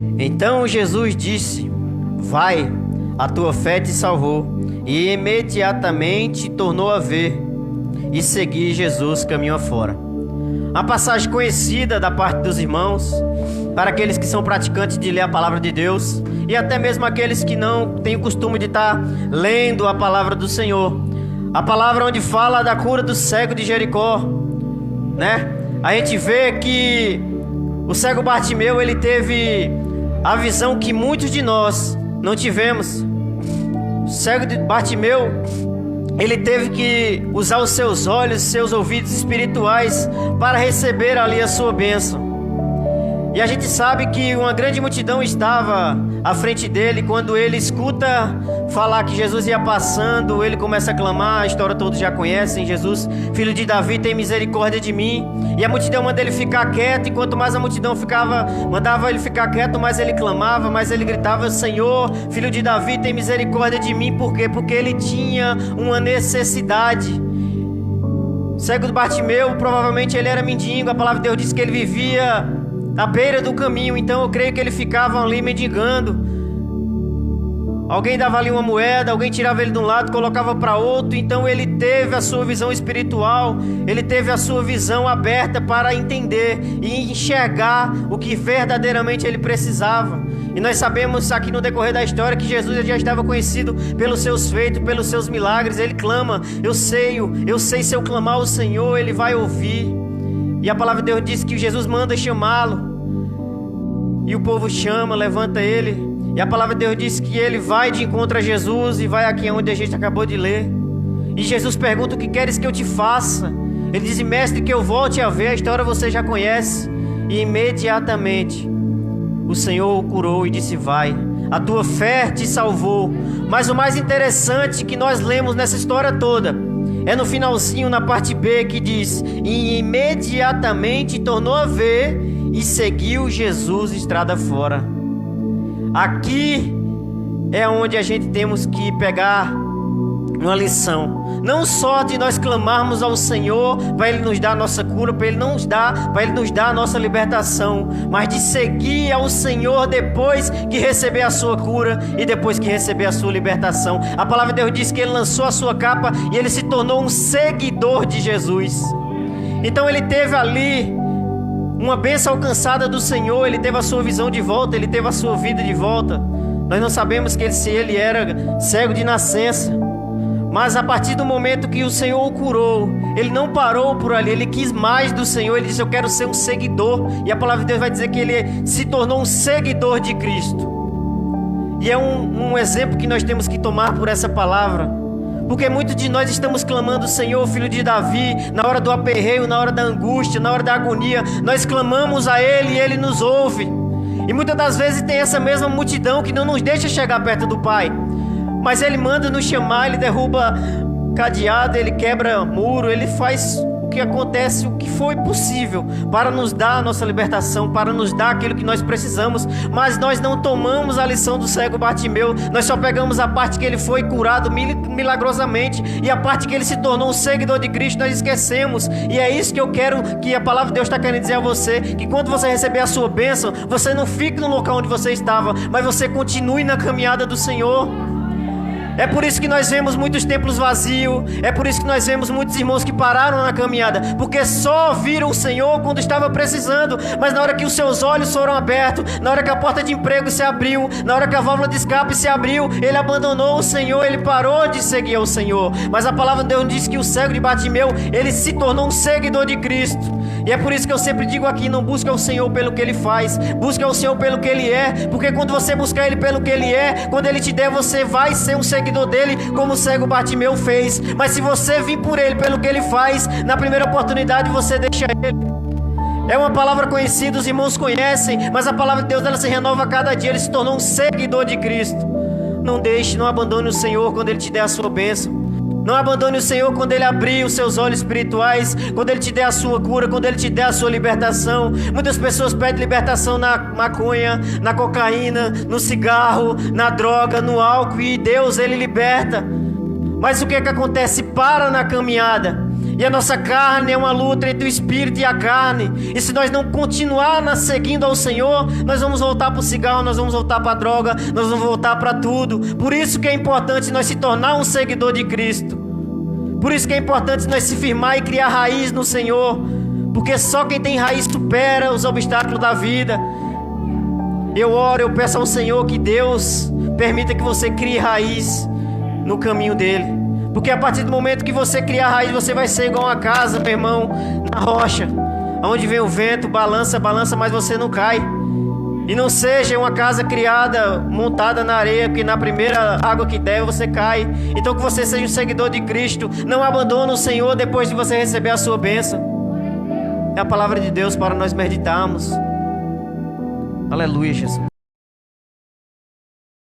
Então Jesus disse: Vai, a tua fé te salvou. E imediatamente tornou a ver e seguir Jesus caminho afora. Uma passagem conhecida da parte dos irmãos, para aqueles que são praticantes de ler a palavra de Deus, e até mesmo aqueles que não têm o costume de estar lendo a palavra do Senhor. A palavra onde fala da cura do cego de Jericó, né? A gente vê que o cego Bartimeu, ele teve a visão que muitos de nós não tivemos. O cego de Bartimeu, ele teve que usar os seus olhos, seus ouvidos espirituais para receber ali a sua bênção. E a gente sabe que uma grande multidão estava à frente dele. Quando ele escuta falar que Jesus ia passando, ele começa a clamar, a história todos já conhecem: Jesus, filho de Davi, tem misericórdia de mim. E a multidão manda ele ficar quieto, e quanto mais a multidão mandava ele ficar quieto, mais ele clamava, mais ele gritava: Senhor, filho de Davi, tem misericórdia de mim. Por quê? Porque ele tinha uma necessidade. O cego de Bartimeu, provavelmente ele era mendigo. A palavra de Deus diz que ele vivia à beira do caminho, então eu creio que ele ficava ali mendigando. Alguém dava ali uma moeda, alguém tirava ele de um lado, colocava para outro. Então ele teve a sua visão espiritual, ele teve a sua visão aberta para entender e enxergar o que verdadeiramente ele precisava. E nós sabemos aqui no decorrer da história que Jesus já estava conhecido pelos seus feitos, pelos seus milagres. Ele clama: eu sei se eu clamar ao Senhor, Ele vai ouvir. E a palavra de Deus diz que Jesus manda chamá-lo, e o povo chama, levanta ele. E a palavra de Deus diz que ele vai de encontro a Jesus, e vai aqui onde a gente acabou de ler. E Jesus pergunta: o que queres que eu te faça? Ele diz: mestre, que eu volte a ver. A história você já conhece. E imediatamente o Senhor o curou e disse: vai, a tua fé te salvou. Mas o mais interessante que nós lemos nessa história toda é no finalzinho, na parte B, que diz: e imediatamente tornou a ver e seguiu Jesus estrada fora. Aqui é onde a gente temos que pegar uma lição. Não só de nós clamarmos ao Senhor para Ele nos dar a nossa cura, para Ele nos dar a nossa libertação, mas de seguir ao Senhor depois que receber a sua cura e depois que receber a sua libertação. A palavra de Deus diz que Ele lançou a sua capa e Ele se tornou um seguidor de Jesus. Então Ele teve ali uma bênção alcançada do Senhor, Ele teve a sua visão de volta, Ele teve a sua vida de volta. Nós não sabemos se ele era cego de nascença, mas a partir do momento que o Senhor o curou, ele não parou por ali, ele quis mais do Senhor. Ele disse: eu quero ser um seguidor. E a palavra de Deus vai dizer que ele se tornou um seguidor de Cristo. E é um exemplo que nós temos que tomar por essa palavra, porque muitos de nós estamos clamando: Senhor, filho de Davi, na hora do aperreio, na hora da angústia, na hora da agonia, nós clamamos a Ele e Ele nos ouve. E muitas das vezes tem essa mesma multidão que não nos deixa chegar perto do Pai, mas Ele manda nos chamar, Ele derruba cadeado, Ele quebra muro, Ele faz o que acontece, o que foi possível para nos dar a nossa libertação, para nos dar aquilo que nós precisamos. Mas nós não tomamos a lição do cego Bartimeu. Nós só pegamos a parte que ele foi curado milagrosamente, e a parte que ele se tornou um seguidor de Cristo nós esquecemos. E é isso que eu quero, que a palavra de Deus está querendo dizer a você: que quando você receber a sua bênção, você não fique no local onde você estava, mas você continue na caminhada do Senhor. É por isso que nós vemos muitos templos vazios. É por isso que nós vemos muitos irmãos que pararam na caminhada, porque só viram o Senhor quando estava precisando. Mas na hora que os seus olhos foram abertos, na hora que a porta de emprego se abriu, na hora que a válvula de escape se abriu, ele abandonou o Senhor, ele parou de seguir ao Senhor. Mas a palavra de Deus diz que o cego de Bartimeu, ele se tornou um seguidor de Cristo. E é por isso que eu sempre digo aqui: não busca o Senhor pelo que Ele faz, busca o Senhor pelo que Ele é. Porque quando você buscar Ele pelo que Ele é, quando Ele te der, você vai ser um seguidor dele, como o cego Bartimeu fez. Mas se você vir por Ele pelo que Ele faz, na primeira oportunidade você deixa Ele. É uma palavra conhecida, os irmãos conhecem, mas a palavra de Deus, ela se renova a cada dia. Ele se tornou um seguidor de Cristo. Não deixe, não abandone o Senhor quando Ele te der a sua bênção. Não abandone o Senhor quando Ele abrir os seus olhos espirituais, quando Ele te der a sua cura, quando Ele te der a sua libertação. Muitas pessoas pedem libertação na maconha, na cocaína, no cigarro, na droga, no álcool, e Deus, Ele liberta. Mas o que é que acontece? Para na caminhada. E a nossa carne é uma luta entre o espírito e a carne. E se nós não continuar seguindo ao Senhor, nós vamos voltar para o cigarro, nós vamos voltar para a droga, nós vamos voltar para tudo. Por isso que é importante nós se tornar um seguidor de Cristo. Por isso que é importante nós se firmar e criar raiz no Senhor. Porque só quem tem raiz supera os obstáculos da vida. Eu oro, eu peço ao Senhor que Deus permita que você crie raiz no caminho dele. Porque a partir do momento que você criar raiz, você vai ser igual uma casa, meu irmão, na rocha, onde vem o vento, balança, mas você não cai. E não seja uma casa criada, montada na areia, que na primeira água que der você cai. Então que você seja um seguidor de Cristo. Não abandone o Senhor depois de você receber a sua bênção. É a palavra de Deus para nós meditarmos. Aleluia, Jesus.